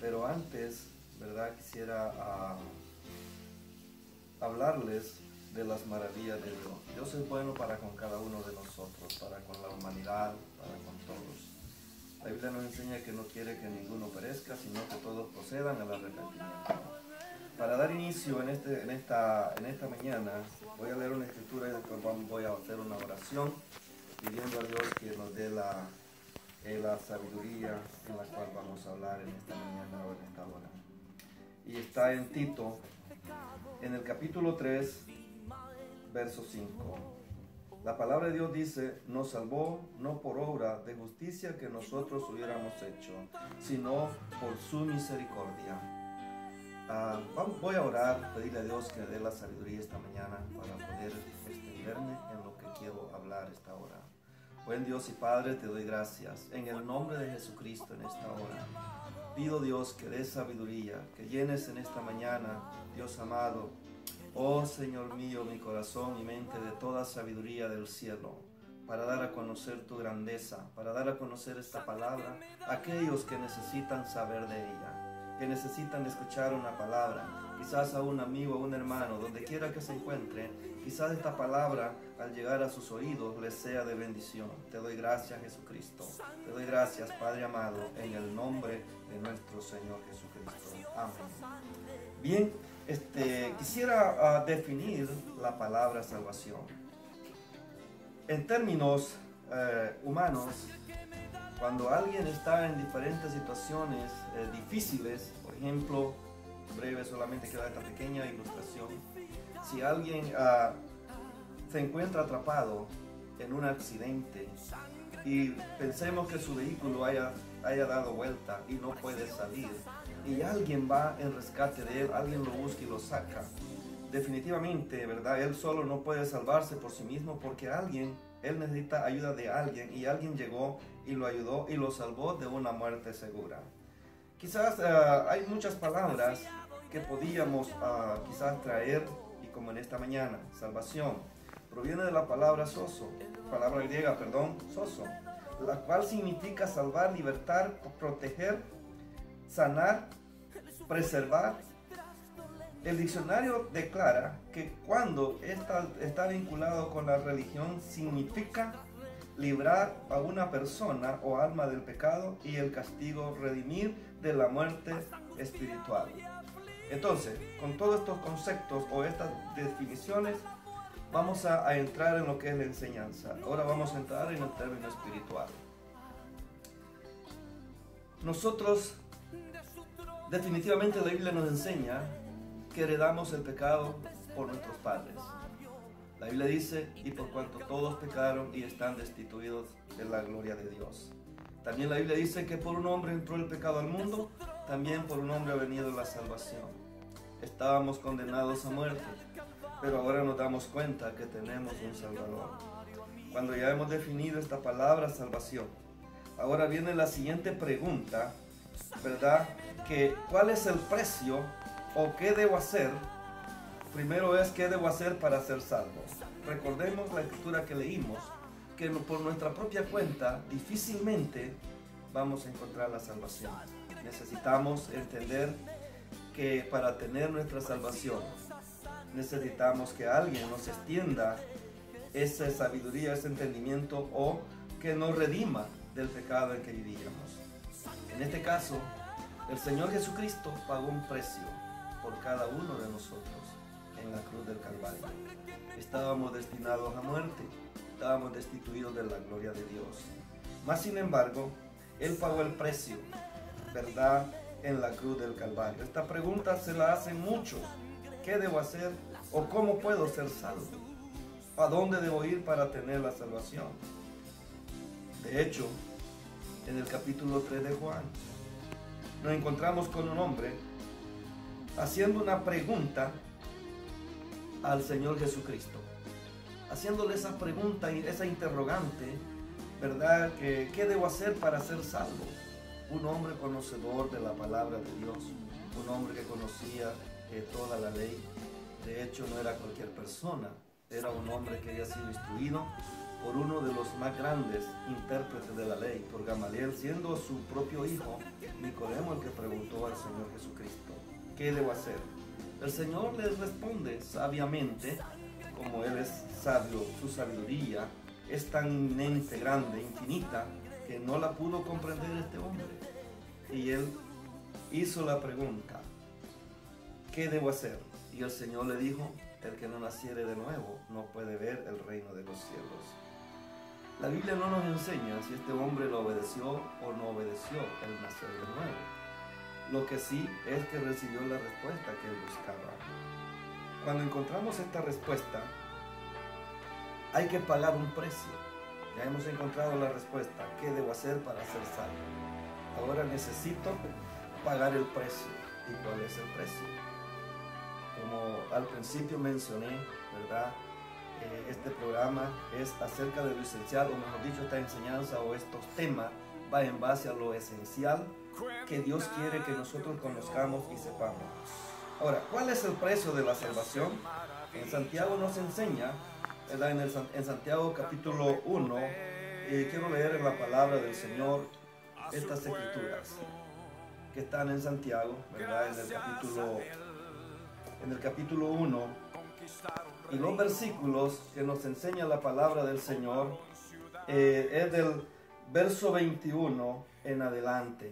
Pero antes, ¿verdad? Quisiera hablarles de las maravillas de Dios. Dios es bueno para con cada uno de nosotros, para con la humanidad, para con todos. La Biblia nos enseña que no quiere que ninguno perezca, sino que todos procedan al arrepentimiento. Para dar inicio en esta mañana, voy a leer una escritura y después voy a hacer una oración pidiendo a Dios que nos dé la sabiduría en la cual vamos a hablar en esta mañana o en esta hora. Y está en Tito, en el capítulo 3, verso 5. La palabra de Dios dice: nos salvó no por obra de justicia que nosotros hubiéramos hecho, sino por su misericordia. Voy a orar, pedirle a Dios que dé la sabiduría esta mañana para poder extenderme en lo que quiero hablar esta hora. Buen Dios y Padre, te doy gracias en el nombre de Jesucristo en esta hora. Pido, Dios, que des sabiduría, que llenes en esta mañana, Dios amado, oh Señor mío, mi corazón y mente de toda sabiduría del cielo, para dar a conocer tu grandeza, para dar a conocer esta palabra a aquellos que necesitan saber de ella, que necesitan escuchar una palabra, quizás a un amigo, a un hermano, donde quiera que se encuentre. Quizás esta palabra al llegar a sus oídos les sea de bendición. Te doy gracias, Jesucristo. Te doy gracias, Padre amado, en el nombre de nuestro Señor Jesucristo. Amén. Bien, quisiera definir la palabra salvación. En términos humanos, cuando alguien está en diferentes situaciones difíciles, por ejemplo, breve solamente queda esta pequeña ilustración. Si alguien se encuentra atrapado en un accidente y pensemos que su vehículo haya dado vuelta y no puede salir, y alguien va en rescate de él, alguien lo busca y lo saca, definitivamente, ¿verdad? Él solo no puede salvarse por sí mismo, porque él necesita ayuda de alguien, y alguien llegó y lo ayudó y lo salvó de una muerte segura. Quizás hay muchas palabras que podíamos quizás traer, y como en esta mañana, salvación proviene de la palabra soso, palabra griega, soso, la cual significa salvar, libertar, proteger, sanar, preservar. El diccionario declara que cuando está vinculado con la religión, significa librar a una persona o alma del pecado y el castigo, redimir de la muerte espiritual. Entonces, con todos estos conceptos o estas definiciones, vamos a entrar en lo que es la enseñanza. Ahora vamos a entrar en el término espiritual. Nosotros, definitivamente la Biblia nos enseña que heredamos el pecado por nuestros padres. La Biblia dice: y por cuanto todos pecaron y están destituidos de la gloria de Dios. También la Biblia dice que por un hombre entró el pecado al mundo, también por un hombre ha venido la salvación. Estábamos condenados a muerte, pero ahora nos damos cuenta que tenemos un Salvador. Cuando ya hemos definido esta palabra salvación, ahora viene la siguiente pregunta, ¿verdad? ¿Cuál es el precio o qué debo hacer? Primero es: ¿qué debo hacer para ser salvo? Recordemos la escritura que leímos, que por nuestra propia cuenta difícilmente vamos a encontrar la salvación. Necesitamos entender que para tener nuestra salvación necesitamos que alguien nos extienda esa sabiduría, ese entendimiento, o que nos redima del pecado en que vivíamos. En este caso, el Señor Jesucristo pagó un precio por cada uno de nosotros en la cruz del Calvario. Estábamos destinados a muerte, estábamos destituidos de la gloria de Dios. Mas sin embargo, Él pagó el precio, ¿verdad?, en la cruz del Calvario. Esta pregunta se la hacen muchos: ¿qué debo hacer o cómo puedo ser salvo? ¿A dónde debo ir para tener la salvación? De hecho, en el capítulo 3 de Juan, nos encontramos con un hombre haciendo una pregunta al Señor Jesucristo, haciéndole esa pregunta y esa interrogante, ¿verdad? ¿Qué debo hacer para ser salvo? Un hombre conocedor de la palabra de Dios, un hombre que conocía toda la ley. De hecho, no era cualquier persona, era un hombre que había sido instruido por uno de los más grandes intérpretes de la ley, por Gamaliel, siendo su propio hijo, Nicodemo, el que preguntó al Señor Jesucristo: ¿qué debo hacer? El Señor les responde sabiamente, como Él es sabio, su sabiduría es tan inminente, grande, infinita, que no la pudo comprender este hombre. Y Él hizo la pregunta: ¿qué debo hacer? Y el Señor le dijo: el que no naciere de nuevo no puede ver el reino de los cielos. La Biblia no nos enseña si este hombre lo obedeció o no obedeció el nacer de nuevo. Lo que sí es que recibió la respuesta que él buscaba. Cuando encontramos esta respuesta, hay que pagar un precio. Ya hemos encontrado la respuesta: ¿qué debo hacer para ser salvo? Ahora necesito pagar el precio. ¿Y cuál es el precio? Como al principio mencioné, ¿verdad? Este programa es acerca de lo esencial, o mejor dicho, esta enseñanza o estos temas va en base a lo esencial que Dios quiere que nosotros conozcamos y sepamos. Ahora, ¿cuál es el precio de la salvación? En Santiago nos enseña, ¿verdad? En Santiago capítulo 1, quiero leer en la palabra del Señor estas escrituras que están en Santiago, ¿verdad? En el capítulo 1, y los versículos que nos enseña la palabra del Señor es del verso 21 en adelante.